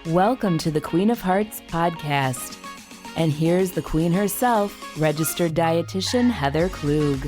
Welcome to the Queen of Hearts podcast. And here's the queen herself, registered dietitian Heather Klug.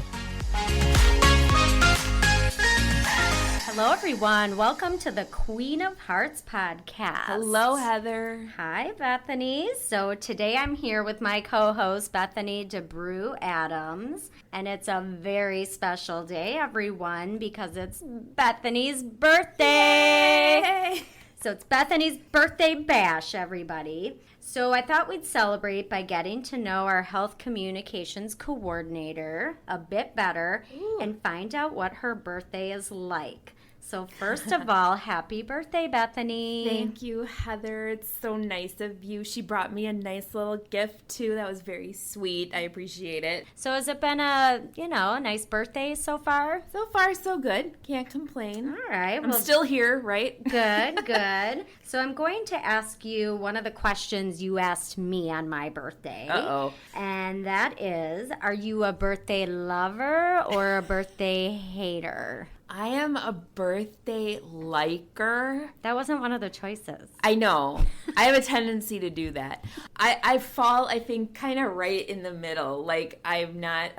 Hello, everyone. Welcome to the Queen of Hearts podcast. Hello, Heather. Hi, Bethany. So today I'm here with my co-host, Bethany DeBroux Adams. And it's a very special day, everyone, because it's Bethany's birthday. Yay! So it's Bethany's birthday bash, everybody. So I thought we'd celebrate by getting to know our Health Communications Coordinator a bit better and find out what her birthday is like. So first of all, happy birthday, Bethany. Thank you, Heather. It's so nice of you. She brought me a nice little gift, too. That was very sweet. I appreciate it. So has it been a nice birthday so far? So far, so good. Can't complain. All right. I'm still here, right? Good. So I'm going to ask you one of the questions you asked me on my birthday. Uh-oh. And that is, are you a birthday lover or a birthday hater? I am a birthday liker. That wasn't one of the choices. I know. I have a tendency to do that. I fall, I think, kind of right in the middle. Like, I'm not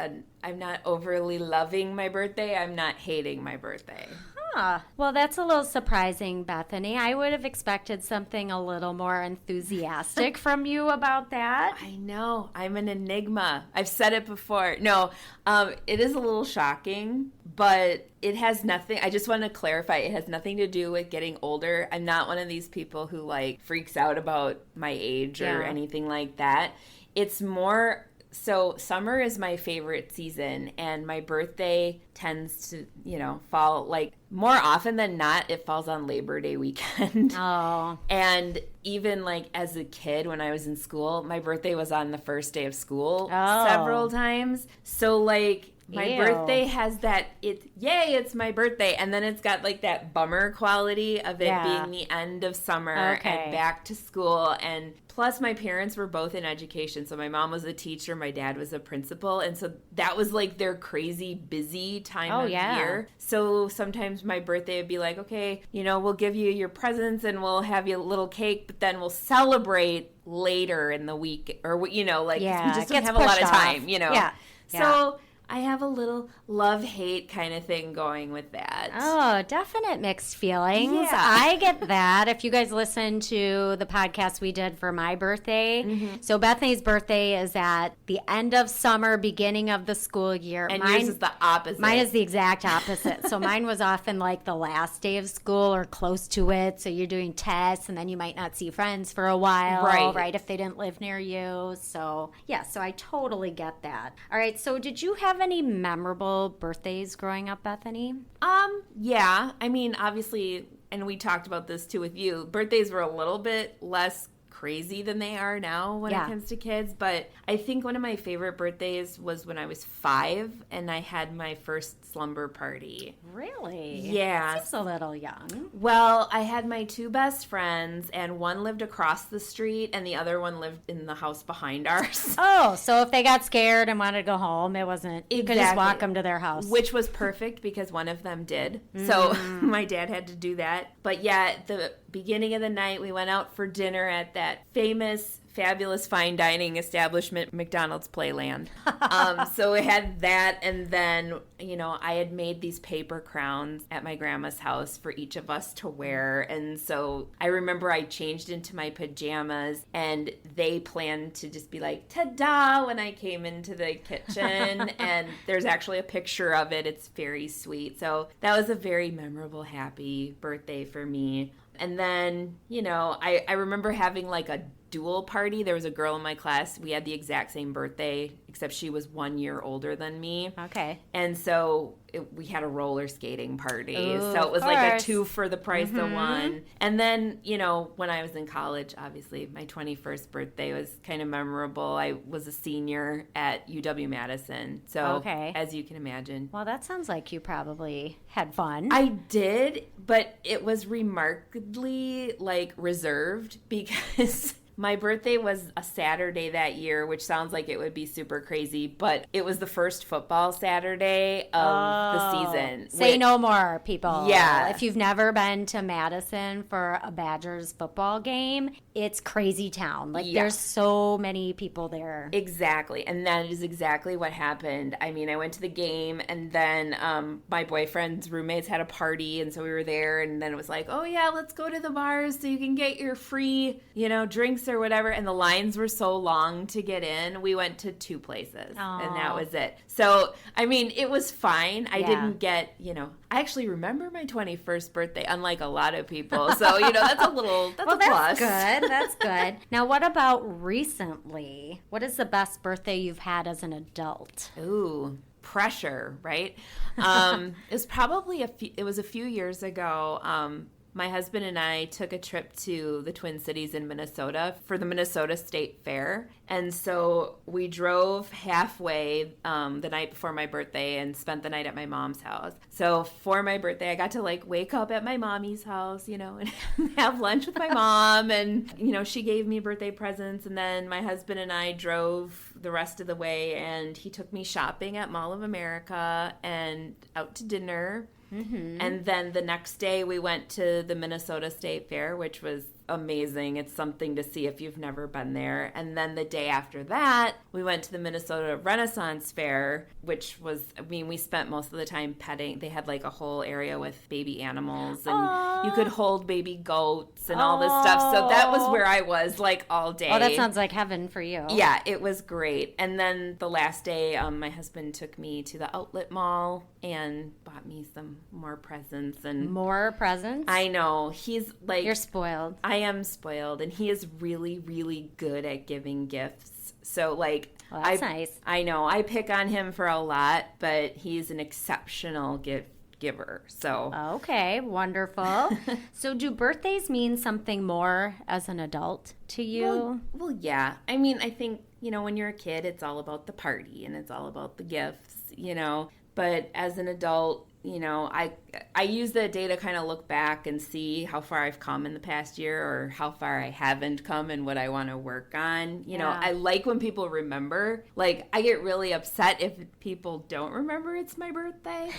overly loving my birthday. I'm not hating my birthday. Well, that's a little surprising, Bethany. I would have expected something a little more enthusiastic from you about that. I know. I'm an enigma. I've said it before. No, it is a little shocking, but it has nothing. I just want to clarify. It has nothing to do with getting older. I'm not one of these people who, like, freaks out about my age or anything like that. It's more... So summer is my favorite season, and my birthday tends to, fall, like, more often than not, it falls on Labor Day weekend. Oh. And even, like, as a kid when I was in school, my birthday was on the first day of school several times. So, like... My birthday has that, it's my birthday. And then it's got like that bummer quality of it being the end of summer and back to school. And plus my parents were both in education. So my mom was a teacher, my dad was a principal. And so that was like their crazy busy time of year. So sometimes my birthday would be like, okay, we'll give you your presents and we'll have you a little cake, but then we'll celebrate later in the week. Or, we just don't have a lot of time, So... I have a little love-hate kind of thing going with that. Oh, definite mixed feelings. Yeah. I get that. If you guys listen to the podcast we did for my birthday. So Bethany's birthday is at the end of summer, beginning of the school year. And yours is the opposite. Mine is the exact opposite. So mine was often like the last day of school or close to it. So you're doing tests and then you might not see friends for a while. Right, if they didn't live near you. So, so I totally get that. All right, so did you have any memorable birthdays growing up, Bethany? Yeah. I mean, obviously, and we talked about this too with you, birthdays were a little bit less crazy than they are now when it comes to kids. But I think one of my favorite birthdays was when I was 5 and I had my first slumber party. Really? Yeah. Seems a little young. Well, I had my 2 best friends, and one lived across the street and the other one lived in the house behind ours. Oh, so if they got scared and wanted to go home, it wasn't, you could just walk them to their house. Which was perfect because one of them did. So my dad had to do that. But yeah, the beginning of the night, we went out for dinner at that famous, fabulous fine dining establishment, McDonald's Playland. So we had that, and then, I had made these paper crowns at my grandma's house for each of us to wear, and so I remember I changed into my pajamas, and they planned to just be like, ta-da, when I came into the kitchen, and there's actually a picture of it. It's very sweet. So that was a very memorable, happy birthday for me. And then, I remember having like a dual party. There was a girl in my class. We had the exact same birthday, except she was 1 year older than me. Okay. And so we had a roller skating party. Ooh, so it was like a 2 for the price of 1. And then, when I was in college, obviously, my 21st birthday was kind of memorable. I was a senior at UW-Madison. So, as you can imagine. Well, that sounds like you probably had fun. I did, but it was remarkably, reserved because... my birthday was a Saturday that year, which sounds like it would be super crazy, but it was the first football Saturday of the season. Say no more, people. Yeah. If you've never been to Madison for a Badgers football game, it's crazy town. Like, there's so many people there. Exactly. And that is exactly what happened. I mean, I went to the game, and then my boyfriend's roommates had a party, and so we were there, and then it was like, oh yeah, let's go to the bars so you can get your free, drinks or whatever. And the lines were so long to get in. We went to 2 places, and that was it. So, I mean, it was fine. I didn't get, I actually remember my 21st birthday, unlike a lot of people. So, that's a little, that's a plus. That's good. That's good. Now, what about recently? What is the best birthday you've had as an adult? Ooh, pressure, right? It was probably a few years ago. My husband and I took a trip to the Twin Cities in Minnesota for the Minnesota State Fair. And so we drove halfway the night before my birthday and spent the night at my mom's house. So for my birthday, I got to wake up at my mommy's house, and have lunch with my mom. And, she gave me birthday presents. And then my husband and I drove the rest of the way, and he took me shopping at Mall of America and out to dinner. Mm-hmm. And then the next day we went to the Minnesota State Fair, which was amazing. It's something to see if you've never been there. And then the day after that, we went to the Minnesota Renaissance Fair, which was, we spent most of the time petting. They had a whole area with baby animals, and you could hold baby goats and all this stuff. So that was where I was all day. Oh, that sounds like heaven for you. Yeah, it was great. And then the last day, my husband took me to the outlet mall and bought me some more presents. And more presents? I know. He's You're spoiled. I am spoiled, and he is really, really good at giving gifts. So, well, that's nice. I know. I pick on him for a lot, but he's an exceptional gift giver. So okay, wonderful. So do birthdays mean something more as an adult to you? Well, yeah. I mean, I think, when you're a kid, it's all about the party and it's all about the gifts, But as an adult, I use the day to kind of look back and see how far I've come in the past year or how far I haven't come and what I want to work on. I like when people remember. I get really upset if people don't remember it's my birthday,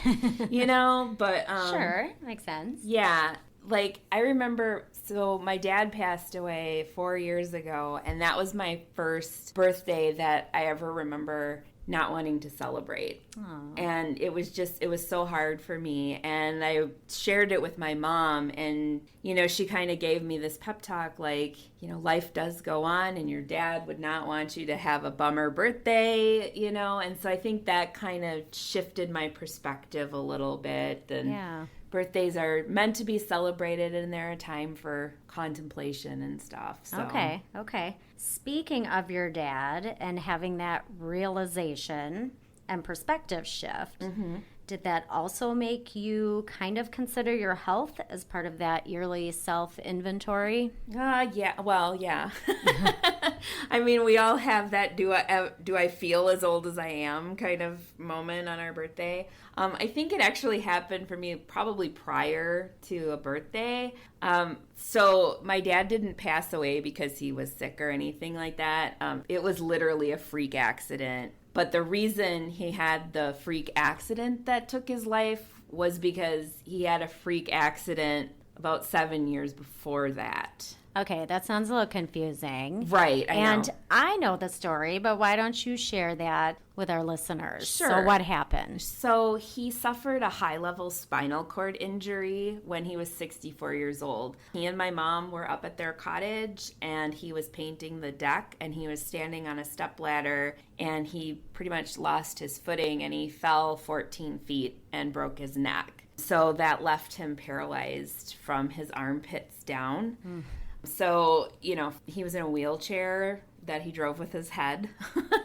but... Sure, makes sense. Yeah. I remember, so my dad passed away 4 years ago, and that was my first birthday that I ever remember not wanting to celebrate. Aww. And it was so hard for me. And I shared it with my mom, and, she kind of gave me this pep talk, life does go on, and your dad would not want you to have a bummer birthday, and so I think that kind of shifted my perspective a little bit. And yeah. Birthdays are meant to be celebrated, and they're a time for contemplation and stuff. So. Okay. Speaking of your dad and having that realization and perspective shift, did that also make you kind of consider your health as part of that yearly self-inventory? Yeah. Well, yeah. I mean, we all have that do I feel as old as I am kind of moment on our birthday. I think it actually happened for me probably prior to a birthday. So my dad didn't pass away because he was sick or anything like that. It was literally a freak accident. But the reason he had the freak accident that took his life was because he had a freak accident about 7 years before that. Okay, that sounds a little confusing. Right, I know the story, but why don't you share that with our listeners? Sure. So what happened? So he suffered a high-level spinal cord injury when he was 64 years old. He and my mom were up at their cottage, and he was painting the deck, and he was standing on a stepladder, and he pretty much lost his footing, and he fell 14 feet and broke his neck. So that left him paralyzed from his armpits down. So, he was in a wheelchair that he drove with his head.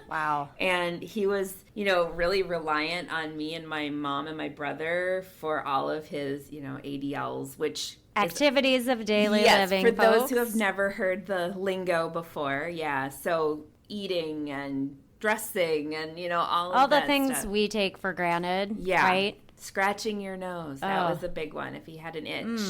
Wow. And he was, really reliant on me and my mom and my brother for all of his, ADLs, which... Activities of daily living, for folks. those who have never heard the lingo before. Yeah, so eating and dressing and, all of that the things stuff. we take for granted, yeah. right? Scratching your nose. That was a big one if he had an itch,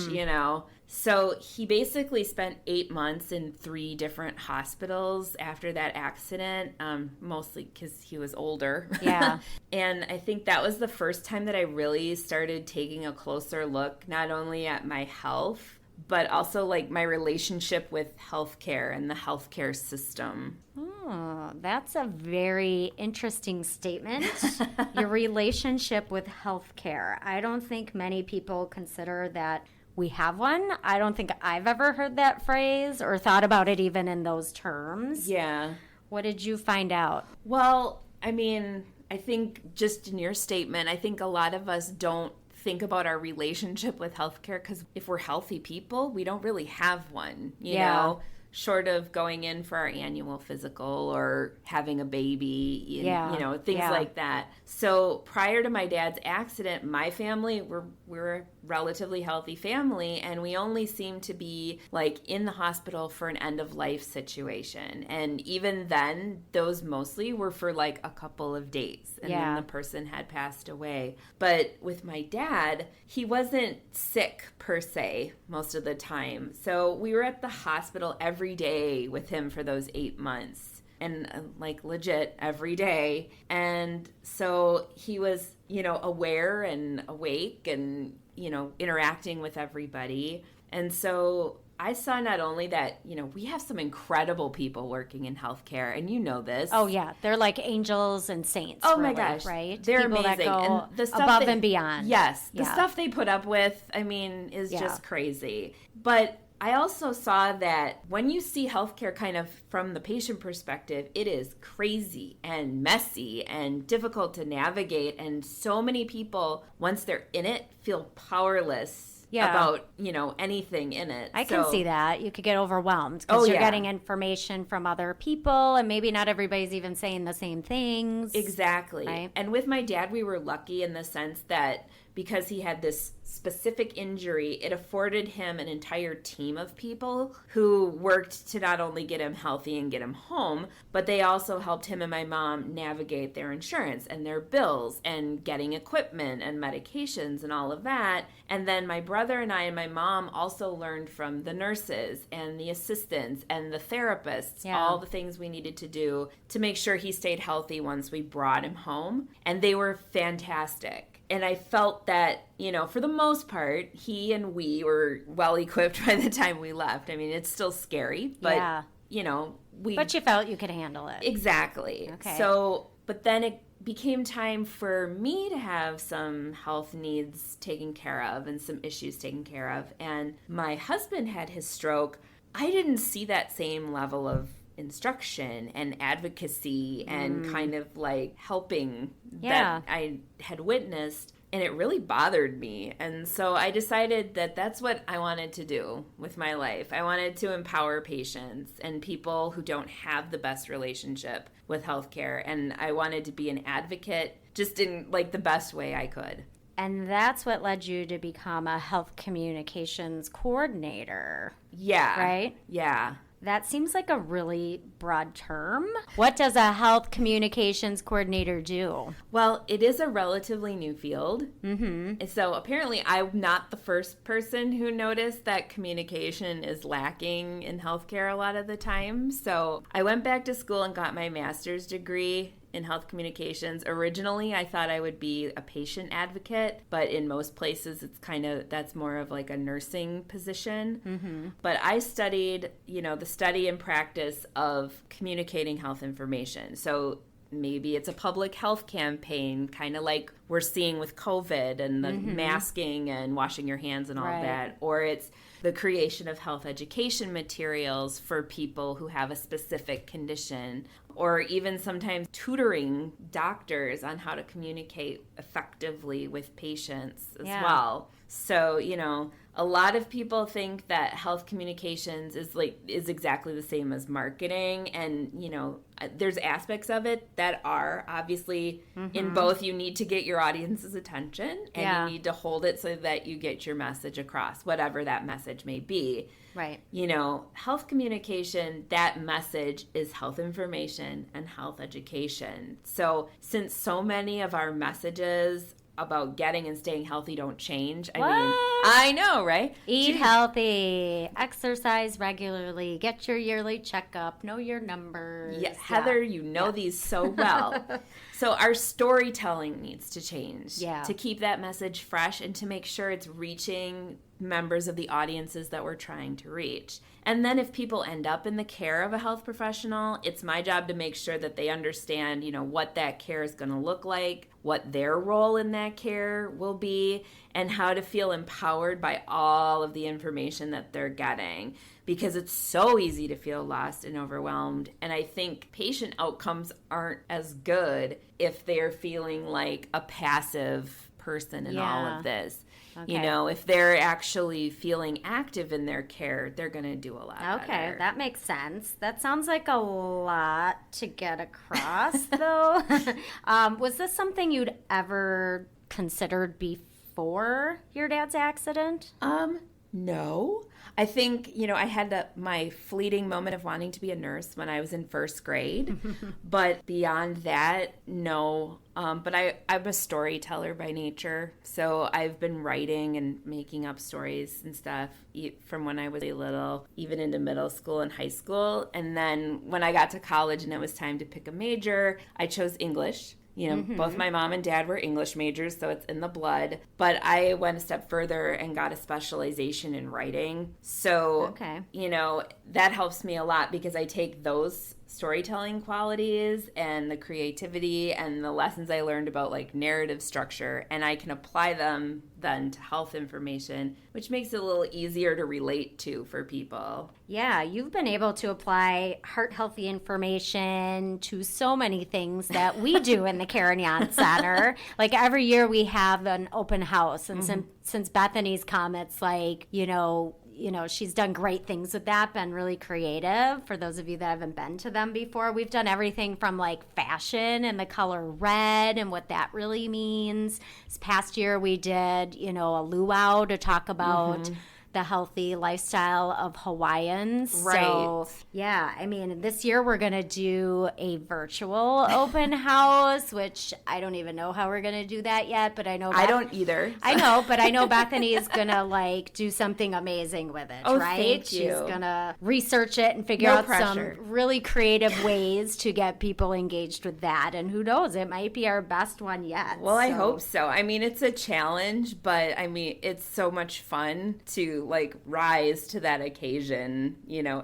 So he basically spent 8 months in 3 different hospitals after that accident, mostly because he was older. Yeah. And I think that was the first time that I really started taking a closer look, not only at my health, but also like my relationship with healthcare and the healthcare system. Oh, that's a very interesting statement. Your relationship with healthcare. I don't think many people consider that we have one. I don't think I've ever heard that phrase or thought about it even in those terms. Yeah. What did you find out? Well, I mean, I think just in your statement, I think a lot of us don't think about our relationship with healthcare because if we're healthy people, we don't really have one, you know, short of going in for our annual physical or having a baby, you know, things like that. So prior to my dad's accident, my family, we're a relatively healthy family, and we only seemed to be like in the hospital for an end of life situation. And even then, those mostly were for like a couple of days, and then the person had passed away. But with my dad, he wasn't sick per se most of the time. So we were at the hospital every day with him for those 8 months. And like legit every day. And so he was, you know, aware and awake and, you know, interacting with everybody. And so I saw not only that, you know, we have some incredible people working in healthcare, and you know this. Oh, yeah. They're like angels and saints. Oh, really, my gosh. Right? They're people amazing. That go and the stuff above and beyond. Yes. The stuff they put up with, I mean, is just crazy. But I also saw that when you see healthcare kind of from the patient perspective, it is crazy and messy and difficult to navigate. And so many people, once they're in it, feel powerless about, you know, anything in it. I can see that. You could get overwhelmed because you're getting information from other people, and maybe not everybody's even saying the same things. Exactly. Right? And with my dad, we were lucky in the sense that because he had this specific injury, it afforded him an entire team of people who worked to not only get him healthy and get him home, but they also helped him and my mom navigate their insurance and their bills and getting equipment and medications and all of that. And then my brother and I and my mom also learned from the nurses and the assistants and the therapists, all the things we needed to do to make sure he stayed healthy once we brought him home. And they were fantastic. And I felt that, you know, for the most part, he and we were well equipped by the time we left. I mean, it's still scary, but, you know, But you felt you could handle it. Exactly. Okay. So, but then it became time for me to have some health needs taken care of and some issues taken care of. And my husband had his stroke. I didn't see that same level of instruction and advocacy and kind of like helping that I had witnessed, and it really bothered me. And so I decided that that's what I wanted to do with my life. I wanted to empower patients and people who don't have the best relationship with healthcare, and I wanted to be an advocate just in like the best way I could. And that's what led you to become a health communications coordinator. Yeah. Right? Yeah. That seems like a really broad term. What does a health communications coordinator do? Well, it is a relatively new field. Mm-hmm. So apparently I'm not the first person who noticed that communication is lacking in healthcare a lot of the time. So I went back to school and got my master's degree in health communications. Originally, I thought I would be a patient advocate, but in most places, it's kind of, that's more of like a nursing position. Mm-hmm. But I studied, you know, the study and practice of communicating health information. So maybe it's a public health campaign, kind of like we're seeing with COVID and the masking and washing your hands and all of that. Or it's the creation of health education materials for people who have a specific condition, or even sometimes tutoring doctors on how to communicate effectively with patients as well. So, you know, a lot of people think that health communications is exactly the same as marketing, and you know, there's aspects of it that are obviously in both. You need to get your audience's attention, and you need to hold it so that you get your message across, whatever that message may be. Right. You know, health communication, that message is health information and health education. So since so many of our messages about getting and staying healthy don't change. What? I know, right? Eat healthy, exercise regularly, get your yearly checkup, know your numbers. Yes, Heather, you know these so well. So our storytelling needs to change to keep that message fresh and to make sure it's reaching members of the audiences that we're trying to reach. And then if people end up in the care of a health professional, it's my job to make sure that they understand, what that care is going to look like, what their role in that care will be, and how to feel empowered by all of the information that they're getting. Because it's so easy to feel lost and overwhelmed. And I think patient outcomes aren't as good if they're feeling like a passive person in all of this. Okay. If they're actually feeling active in their care, they're going to do a lot better. Okay, that makes sense. That sounds like a lot to get across, though. Was this something you'd ever considered before your dad's accident? No. I think, I had my fleeting moment of wanting to be a nurse when I was in first grade. But beyond that, no. But I'm a storyteller by nature. So I've been writing and making up stories and stuff from when I was little, even into middle school and high school. And then when I got to college and it was time to pick a major, I chose English. Both my mom and dad were English majors, so it's in the blood. But I went a step further and got a specialization in writing. So, that helps me a lot because I take those storytelling qualities and the creativity and the lessons I learned about narrative structure, and I can apply them then to health information, which makes it a little easier to relate to for people. Yeah, you've been able to apply heart healthy information to so many things that we do in the Carignan Center. Every year we have an open house, and since Bethany's come, it's she's done great things with that, been really creative. For those of you that haven't been to them before, we've done everything from fashion and the color red and what that really means. This past year we did, a luau to talk about the healthy lifestyle of Hawaiians. Right. So, this year we're going to do a virtual open house, which I don't even know how we're going to do that yet, but I know I don't either. So. I know, but I know Bethany is going to do something amazing with it, right? Thank you. She's going to research it and figure out some really creative ways to get people engaged with that. And who knows, it might be our best one yet. Well, I hope so. It's a challenge, but it's so much fun to rise to that occasion,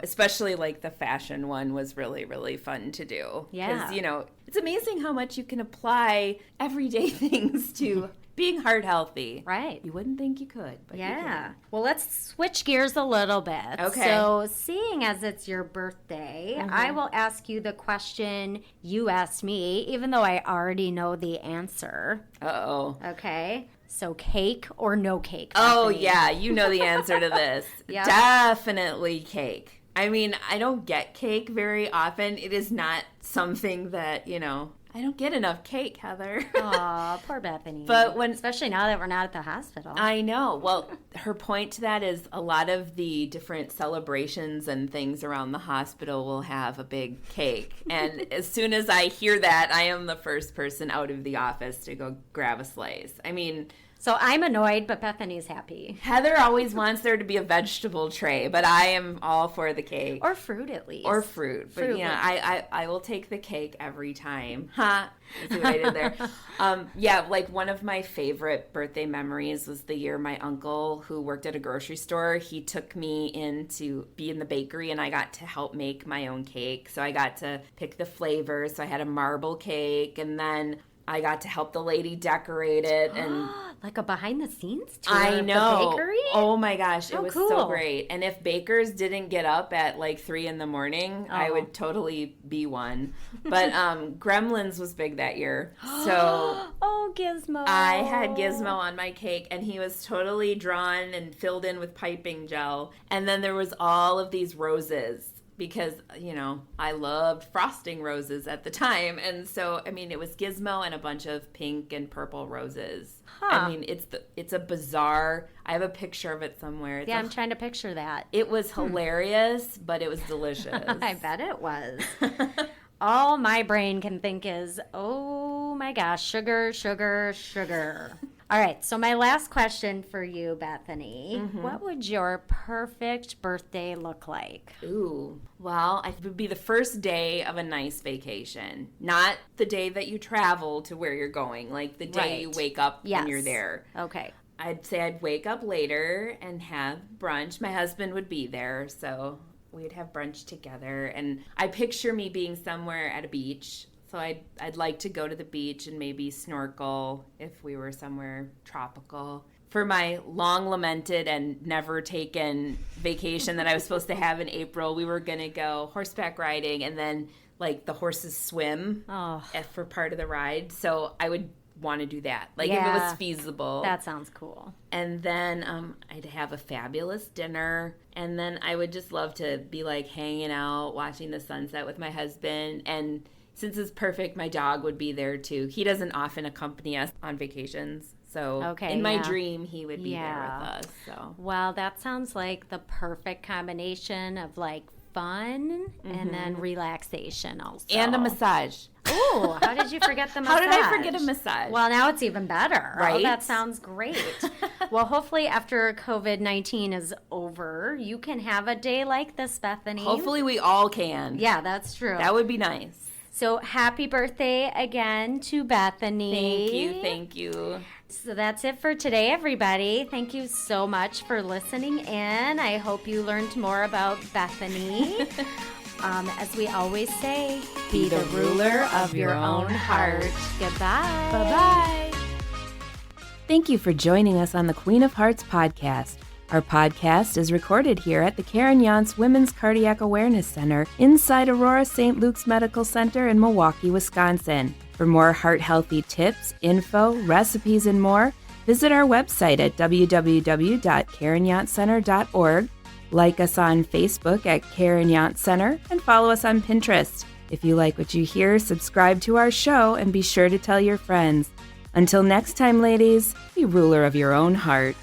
especially the fashion one was really, really fun to do. Yeah. Because, it's amazing how much you can apply everyday things to being heart healthy. Right. You wouldn't think you could, but you can. Well, let's switch gears a little bit. Okay. So, seeing as it's your birthday, I will ask you the question you asked me, even though I already know the answer. Uh-oh. Okay. So cake or no cake? Oh, yeah. You know the answer to this. Yep. Definitely cake. I don't get cake very often. It is not something that, I don't get enough cake, Heather. Aw, poor Bethany. But especially now that we're not at the hospital. I know. Well, her point to that is a lot of the different celebrations and things around the hospital will have a big cake. And as soon as I hear that, I am the first person out of the office to go grab a slice. So I'm annoyed, but Bethany's happy. Heather always wants there to be a vegetable tray, but I am all for the cake. Or fruit, at least. Or fruit. But I will take the cake every time. Ha! See what I did there? One of my favorite birthday memories was the year my uncle, who worked at a grocery store, he took me in to be in the bakery, and I got to help make my own cake. So I got to pick the flavors. So I had a marble cake, and then I got to help the lady decorate it. And like a behind-the-scenes tour I know. Of the bakery? Oh, my gosh. It was cool. so great. And if bakers didn't get up at 3 in the morning, I would totally be one. But Gremlins was big that year. So oh, Gizmo. I had Gizmo on my cake, and he was totally drawn and filled in with piping gel. And then there was all of these roses. Because, I loved frosting roses at the time. And so, it was Gizmo and a bunch of pink and purple roses. Huh. It's a bizarre, I have a picture of it somewhere. I'm trying to picture that. It was hilarious, but it was delicious. I bet it was. All my brain can think is, oh, Oh my gosh, sugar, sugar, sugar. All right, so my last question for you, Bethany. What would your perfect birthday look like? Ooh, well, it would be the first day of a nice vacation. Not the day that you travel to where you're going, like the day you wake up when you're there. Okay. I'd say I'd wake up later and have brunch. My husband would be there, so we'd have brunch together. And I picture me being somewhere at a beach. So I'd like to go to the beach and maybe snorkel if we were somewhere tropical. For my long lamented and never taken vacation that I was supposed to have in April, we were going to go horseback riding, and then like the horses swim for part of the ride. So I would want to do that, like if it was feasible. That sounds cool. And then I'd have a fabulous dinner, and then I would just love to be like hanging out, watching the sunset with my husband. And since it's perfect, my dog would be there too. He doesn't often accompany us on vacations. So in my dream, he would be there with us. So well, that sounds like the perfect combination of like fun and then relaxation also. And a massage. Ooh, how did you forget the massage? How did I forget a massage? Well, now it's even better. Right? Oh, that sounds great. Well, hopefully after COVID-19 is over, you can have a day like this, Bethany. Hopefully we all can. Yeah, that's true. That would be nice. So happy birthday again to Bethany. Thank you. So that's it for today, everybody. Thank you so much for listening in. I hope you learned more about Bethany. As we always say, be the ruler of your own heart. Goodbye. Bye-bye. Thank you for joining us on the Queen of Hearts podcast. Our podcast is recorded here at the Karen Yance Women's Cardiac Awareness Center inside Aurora St. Luke's Medical Center in Milwaukee, Wisconsin. For more heart-healthy tips, info, recipes, and more, visit our website at www.karenyancecenter.org. Like us on Facebook at Karen Yance Center, and follow us on Pinterest. If you like what you hear, subscribe to our show and be sure to tell your friends. Until next time, ladies, be ruler of your own heart.